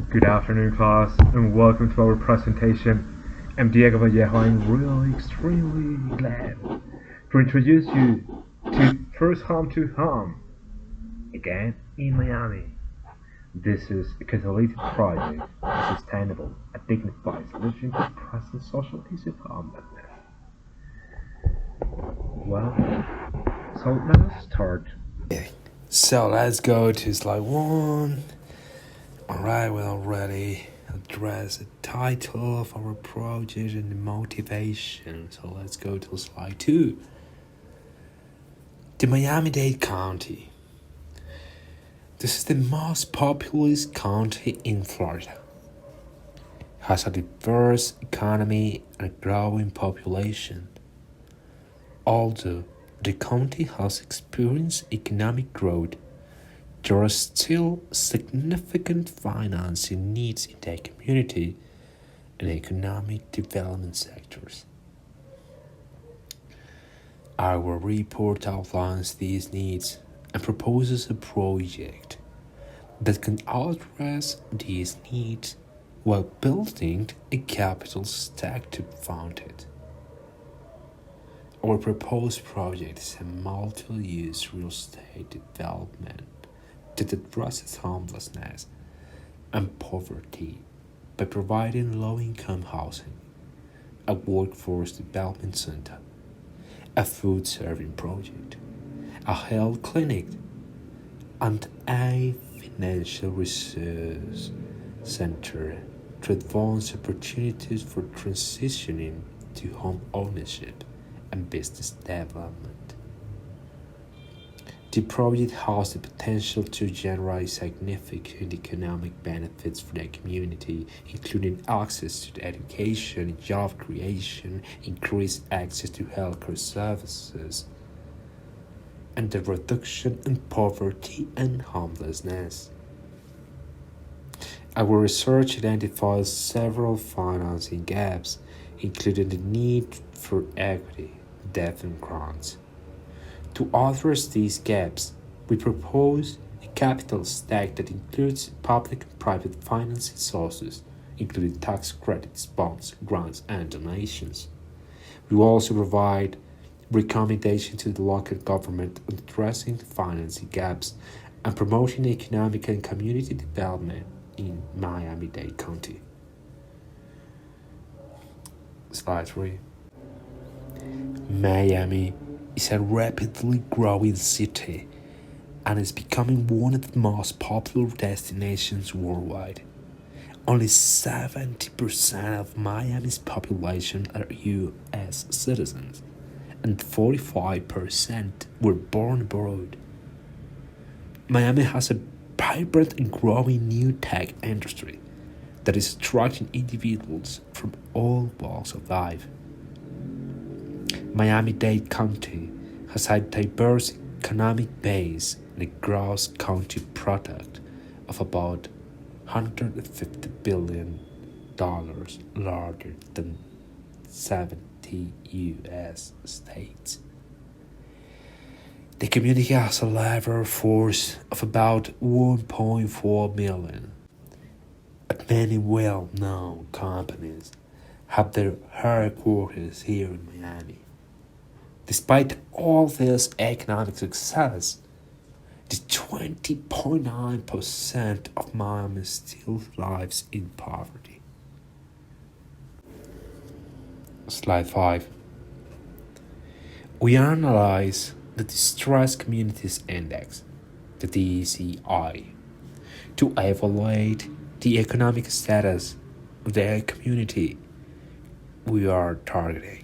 Good afternoon, class, and welcome to our presentation. I'm Diego Vallejo. I'm really extremely glad to introduce you to First Home to Home, again in Miami. This is a catalytic project, a sustainable, a dignified solution to present social issues of homelessness. Well, so now let's start. So let's go to slide one. Alright, we already addressed the title of our project and the motivation. So let's go to slide two. The Miami-Dade County. This is the most populous county in Florida. It has a diverse economy and a growing population. Although the county has experienced economic growth, there are still significant financing needs in the community and economic development sectors. Our report outlines these needs and proposes a project that can address these needs while building a capital stack to fund it. Our proposed project is a multi-use real estate development that addresses homelessness and poverty by providing low-income housing, a workforce development center, a food serving project, a health clinic, and a financial resource center to advance opportunities for transitioning to home ownership and business development. The project has the potential to generate significant economic benefits for the community, including access to education, job creation, increased access to healthcare services, and the reduction in poverty and homelessness. Our research identifies several financing gaps, including the need for equity, debt, and grants. To address these gaps, we propose a capital stack that includes public and private financing sources, including tax credits, bonds, grants, and donations. We will also provide recommendations to the local government on addressing the financing gaps and promoting economic and community development in Miami-Dade County. Slide 3. Miami is a rapidly growing city and is becoming one of the most popular destinations worldwide. Only 70% of Miami's population are U.S. citizens, and 45% were born abroad. Miami has a vibrant and growing new tech industry that is attracting individuals from all walks of life. Miami-Dade County has a diverse economic base and a gross county product of about $150 billion, larger than 70 U.S. states. The community has a labor force of about 1.4 million, and many well-known companies have their headquarters here in Miami. Despite all this economic success, the 20.9% of Miami still lives in poverty. Slide 5. We analyze the Distressed Communities Index, the DCI, to evaluate the economic status of the community we are targeting.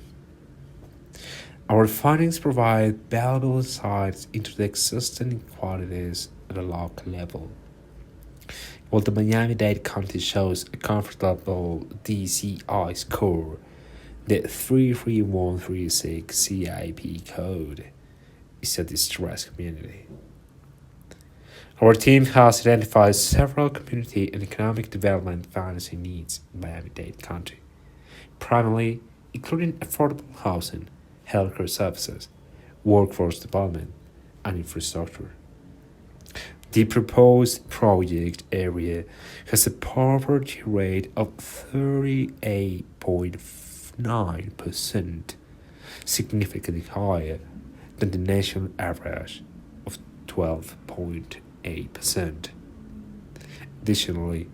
Our findings provide valuable insights into the existing inequalities at a local level. While the Miami-Dade County shows a comfortable DCI score, the 33136 CIP code is a distressed community. Our team has identified several community and economic development financing needs in Miami-Dade County, primarily including affordable housing, healthcare services, workforce development, and infrastructure. The proposed project area has a poverty rate of 38.9%, significantly higher than the national average of 12.8%. Additionally,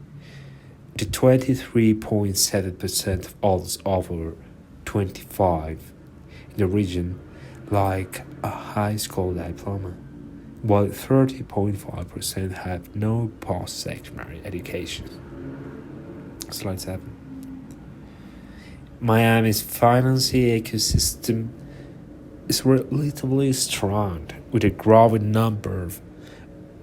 the 23.7% of adults over 25 in the region lack a high school diploma, while 30.5% have no post-secondary education. Slide 7. Miami's financial ecosystem is relatively strong, with a growing number of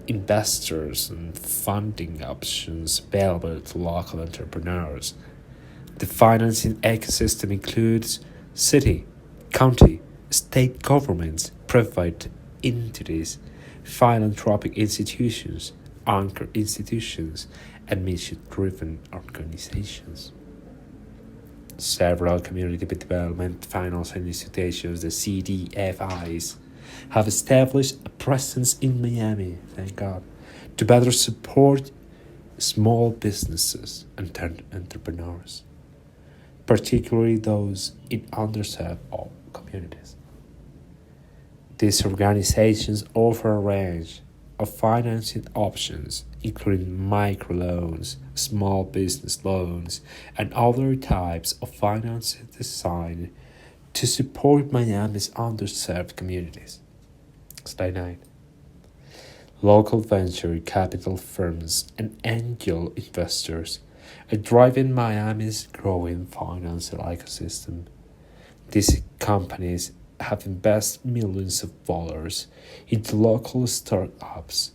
investors and funding options available to local entrepreneurs. The financing ecosystem includes city, county, state governments, private entities, philanthropic institutions, anchor institutions, and mission-driven organizations. Several community development financing institutions, the CDFIs, have established a presence in Miami, thank God, to better support small businesses and entrepreneurs, particularly those in underserved communities. These organizations offer a range of financing options, including microloans, small business loans, and other types of financing designed to support Miami's underserved communities. Slide 9. Local venture capital firms and angel investors are driving Miami's growing financial ecosystem. These companies have invested millions of dollars into local startups,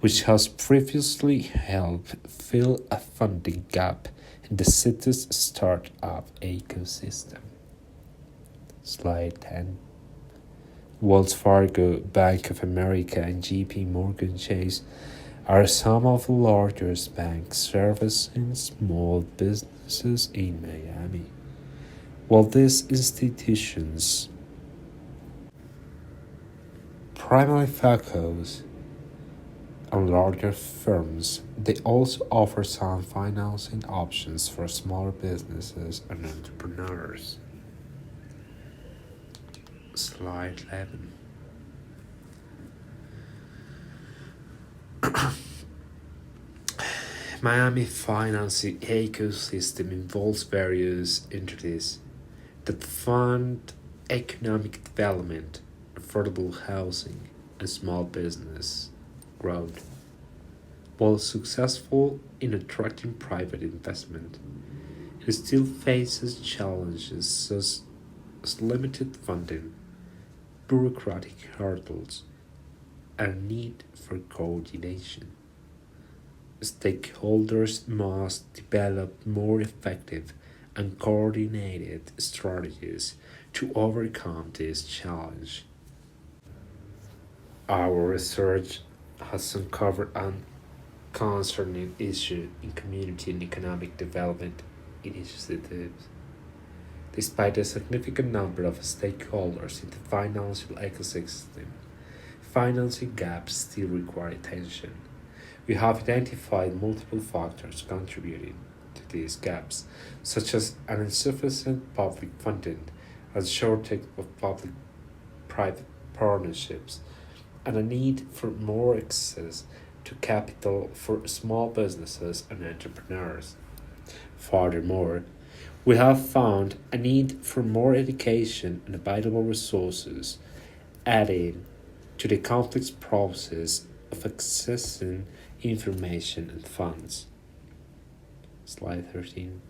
which has previously helped fill a funding gap in the city's startup ecosystem. Slide 10. Wells Fargo, Bank of America, and JP Morgan Chase are some of the largest banks servicing small businesses in Miami. While these institutions primarily focus on larger firms, they also offer some financing options for smaller businesses and entrepreneurs. Slide 11. Miami financing ecosystem involves various entities that fund economic development, affordable housing, and small business growth. While successful in attracting private investment, it still faces challenges such as limited funding, bureaucratic hurdles, and a need for coordination. Stakeholders must develop more effective and coordinated strategies to overcome this challenge. Our research has uncovered an concerning issue in community and economic development initiatives. Despite a significant number of stakeholders in the financial ecosystem, financing gaps still require attention. We have identified multiple factors contributing to these gaps, such as an insufficient public funding, a shortage of public-private partnerships, and a need for more access to capital for small businesses and entrepreneurs. Furthermore, we have found a need for more education and available resources, adding to the complex process of accessing information and funds. Slide 13.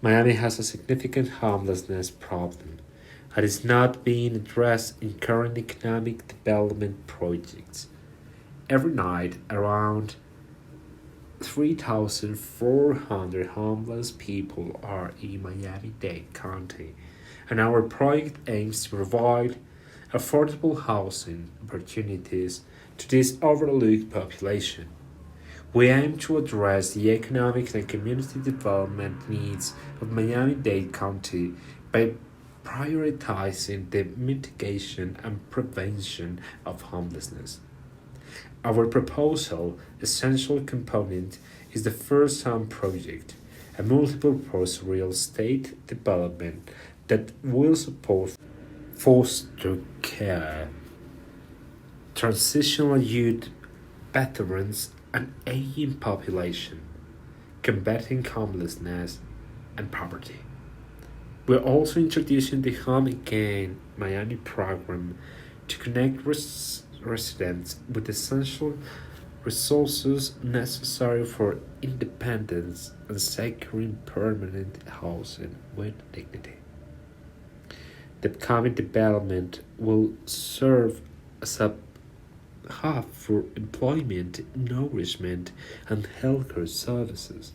Miami has a significant homelessness problem that is not being addressed in current economic development projects. Every night, around 3,400 homeless people are in Miami-Dade County, and our project aims to provide affordable housing opportunities to this overlooked population. We aim to address the economic and community development needs of Miami-Dade County by prioritizing the mitigation and prevention of homelessness. Our proposal essential component is the first home project, a multiple purpose real estate development that will support foster care, transitional youth, veterans, and aging population, combating homelessness and poverty. We're also introducing the Home Again Miami program to connect residents with essential resources necessary for independence and securing permanent housing with dignity. The upcoming development will serve as a hub for employment, nourishment, and healthcare services,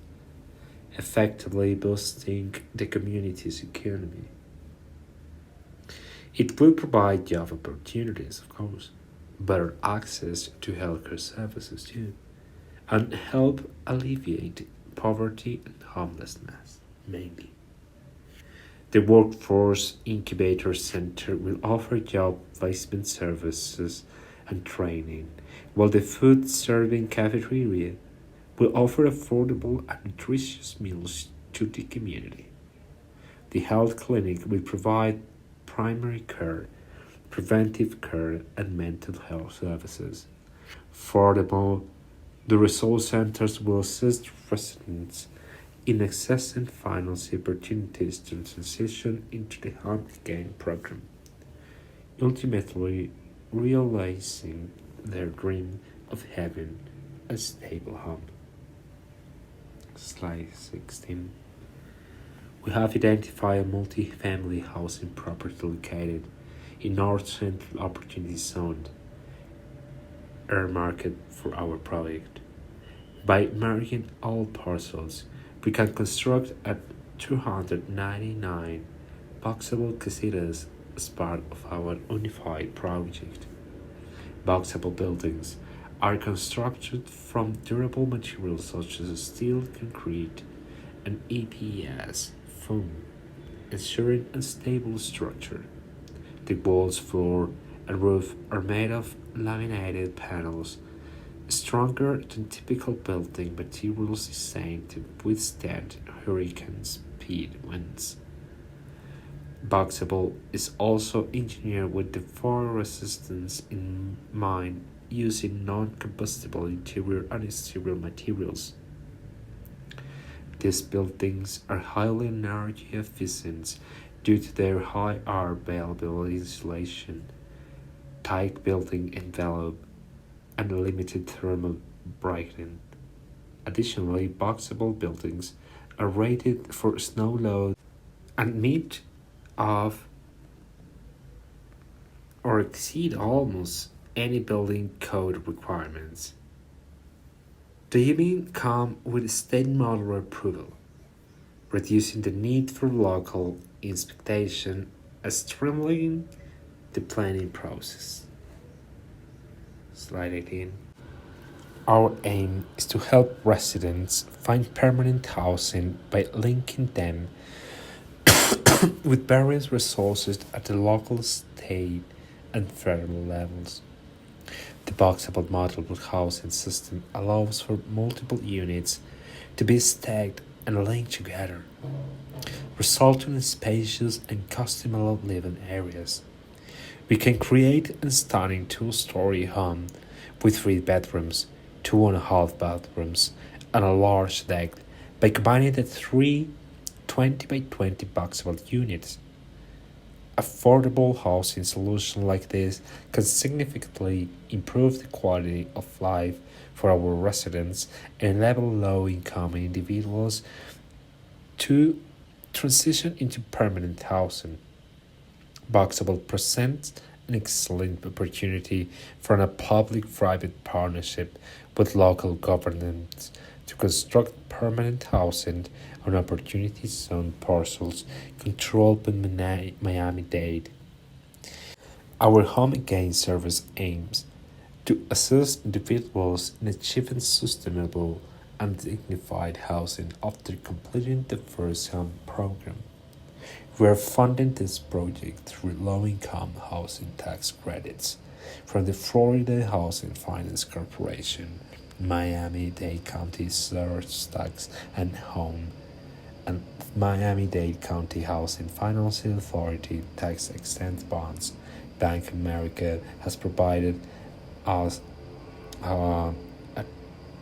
effectively boosting the community's economy. It will provide job opportunities, of course, better access to healthcare services too, and help alleviate poverty and homelessness, mainly. The Workforce Incubator Center will offer job placement services and training, while the food serving cafeteria will offer affordable and nutritious meals to the community. The health clinic will provide primary care, preventive care, and mental health services. Furthermore, the resource centers will assist residents in accessing financial opportunities to transition into the Home Again program, ultimately realizing their dream of having a stable home. Slide 16. We have identified a multi-family housing property located in North Central Opportunity Zone, earmarked for our project. By marrying all parcels, we can construct a 299 boxable casitas as part of our unified project. Boxable buildings are constructed from durable materials such as steel, concrete, and EPS foam, ensuring a stable structure. The walls, floor, and roof are made of laminated panels, stronger than typical building materials designed to withstand hurricane speed winds. Boxable is also engineered with the fire resistance in mind, using non-combustible interior and exterior materials. These buildings are highly energy efficient due to their high air available insulation, tight building envelope, and limited thermal break-in. Additionally, boxable buildings are rated for snow load and meet of or exceed almost any building code requirements. The unit come with state model approval, reducing the need for local inspection and streamlining the planning process. Slide 18. Our aim is to help residents find permanent housing by linking them with various resources at the local, state, and federal levels. The boxable modular housing system allows for multiple units to be stacked and linked together, resulting in spacious and customizable living areas. We can create a stunning two-story home with 3 bedrooms, 2.5 bathrooms, and a large deck by combining the three 20 by 20 boxable units. Affordable housing solutions like this can significantly improve the quality of life for our residents and enable low-income individuals to transition into permanent housing. Boxable presents an excellent opportunity for a public-private partnership with local governments to construct permanent housing on opportunity zone parcels controlled by Miami-Dade. Our Home Again service aims to assist individuals in achieving sustainable and dignified housing after completing the first home program. We are funding this project through low-income housing tax credits from the Florida Housing Finance Corporation, Miami-Dade County Sales Tax and Home, and Miami-Dade County Housing Finance Authority tax-exempt bonds. Bank of America has provided us a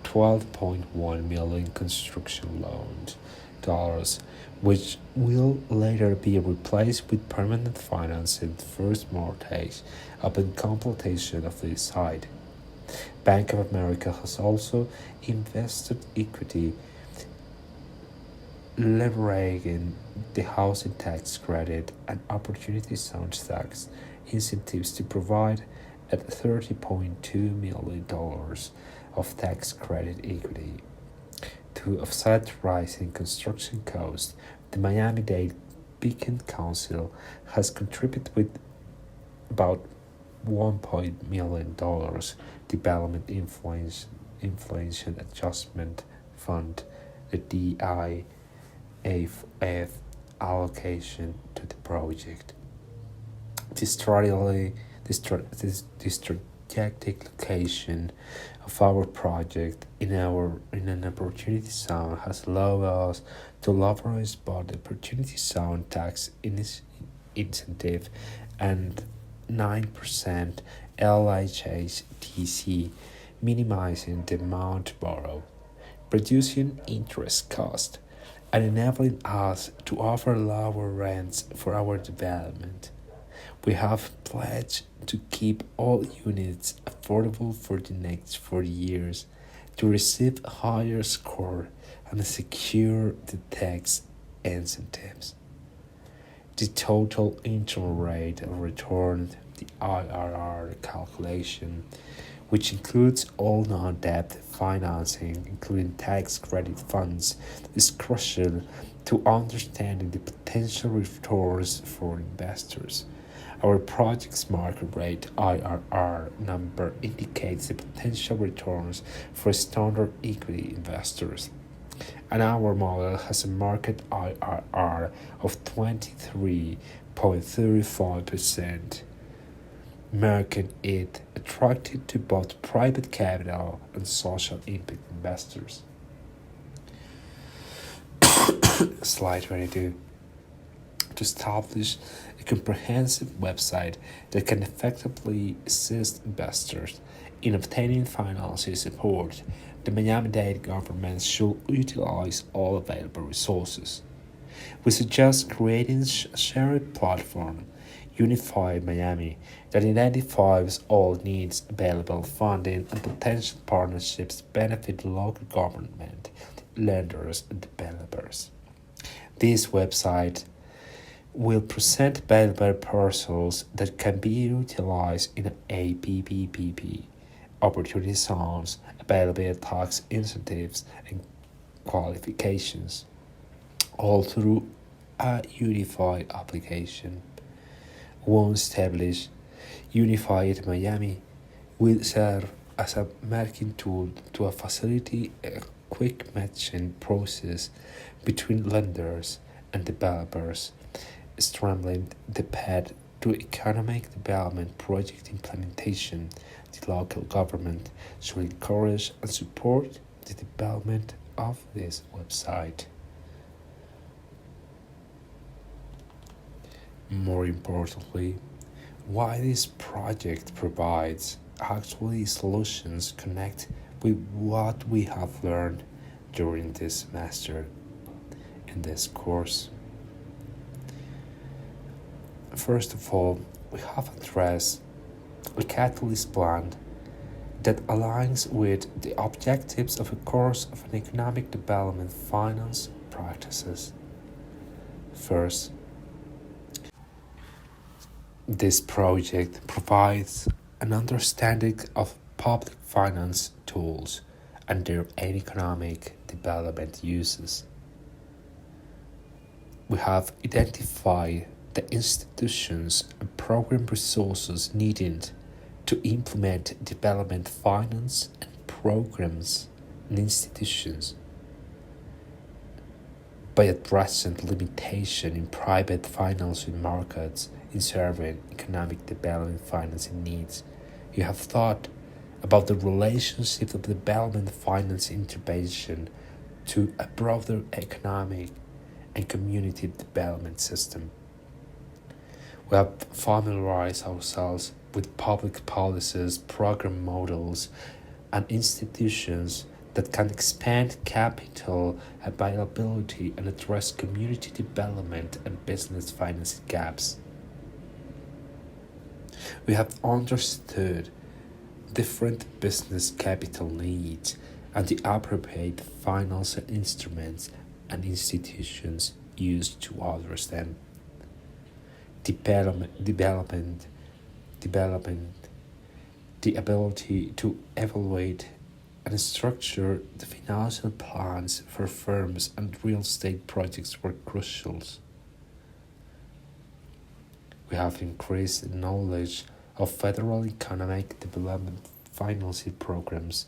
12.1 million construction loans dollars, which will later be replaced with permanent financing first mortgage upon completion of the site. Bank of America has also invested equity leveraging the housing tax credit and opportunity zone tax incentives to provide at $30.2 million of tax credit equity. To offset rising construction costs, the Miami-Dade Beacon Council has contributed with about $1 million Development Inflation Adjustment Fund, the DIFF allocation to the project. This strategic location of our project in an opportunity zone has allowed us to leverage both the opportunity zone tax incentive and 9% LHTC, minimizing the amount to borrow, reducing interest cost, and enabling us to offer lower rents for our development. We have pledged to keep all units affordable for the next 40 years, to receive a higher score and secure the tax incentives. The total internal rate of return, the IRR calculation, which includes all non-debt financing, including tax credit funds, is crucial to understanding the potential returns for investors. Our project's market rate IRR number indicates the potential returns for standard equity investors, and our model has a market IRR of 23.35%, making it attractive to both private capital and social impact investors. Slide 22. To establish a comprehensive website that can effectively assist investors in obtaining financial support, the Miami-Dade government should utilize all available resources. We suggest creating a shared platform, Unified Miami, that identifies all needs, available funding, and potential partnerships to benefit the local government, lenders, and developers. This website will present available parcels that can be utilized in APPPP, opportunity zones, available tax incentives, and qualifications, all through a unified application. Once established, Unified Miami will serve as a marketing tool to facilitate a quick matching process between lenders and developers, streamlining the path to economic development project implementation. The local government should encourage and support the development of this website. More importantly, why this project provides actually solutions connect with what we have learned during this semester in this course. First of all, we have addressed a catalyst plan that aligns with the objectives of a course of an economic development finance practices. First, this project provides an understanding of public finance tools and their economic development uses. We have identified the institutions and program resources needed to implement development finance and programs and institutions. By addressing limitation in private financing markets in serving economic development financing needs, You have thought about the relationship of development finance intervention to a broader economic and community development system. We have familiarized ourselves with public policies, program models, and institutions that can expand capital availability and address community development and business finance gaps. We have understood different business capital needs and the appropriate financial instruments and institutions used to address them. Development, the ability to evaluate and structure the financial plans for firms and real estate projects were crucial. We have increased knowledge of federal economic development financing programs,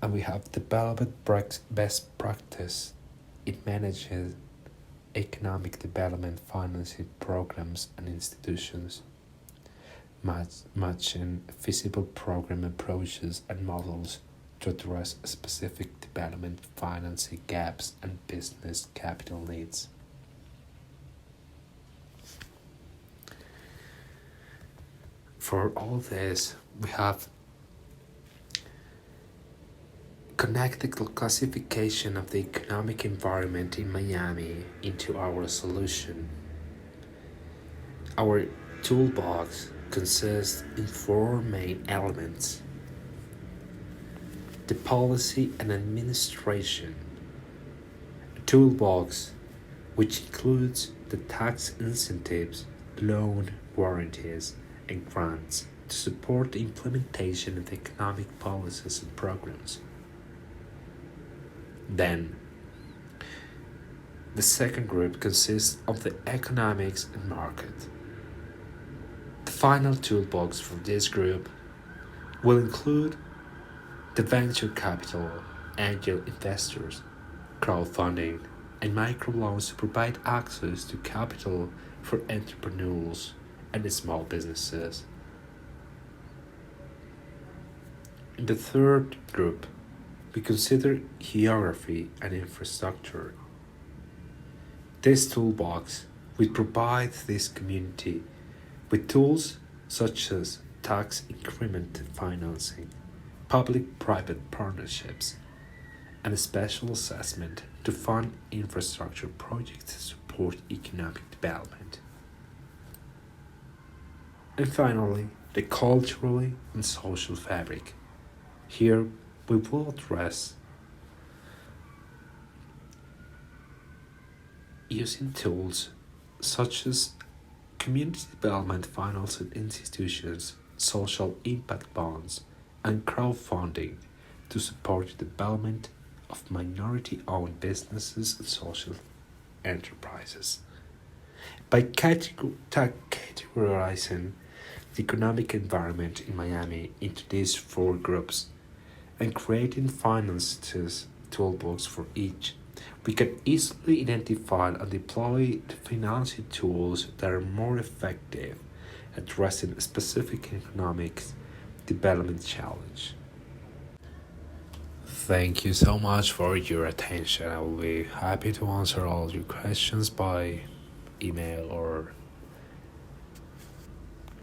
and we have developed best practice in managing economic development financing programs and institutions, matching feasible program approaches and models to address specific development financing gaps and business capital needs. For all this, we have connected the classification of the economic environment in Miami into our solution. Our toolbox consists in four main elements: the policy and administration, a toolbox which includes the tax incentives, loan guarantees, and grants to support the implementation of economic policies and programs. Then, the second group consists of the economics and market. The final toolbox for this group will include the venture capital, angel investors, crowdfunding, and microloans to provide access to capital for entrepreneurs and small businesses. In the third group, we consider geography and infrastructure. This toolbox will provide this community with tools such as tax increment financing, public-private partnerships, and a special assessment to fund infrastructure projects to support economic development. And finally, the culturally and social fabric. Here we will address using tools such as community development financial institutions, social impact bonds, and crowdfunding to support the development of minority-owned businesses and social enterprises. By categorizing the economic environment in Miami into these four groups and creating finances toolbox for each, we can easily identify and deploy the financial tools that are more effective addressing a specific economic development challenge. Thank you so much for your attention. I will be happy to answer all your questions by email or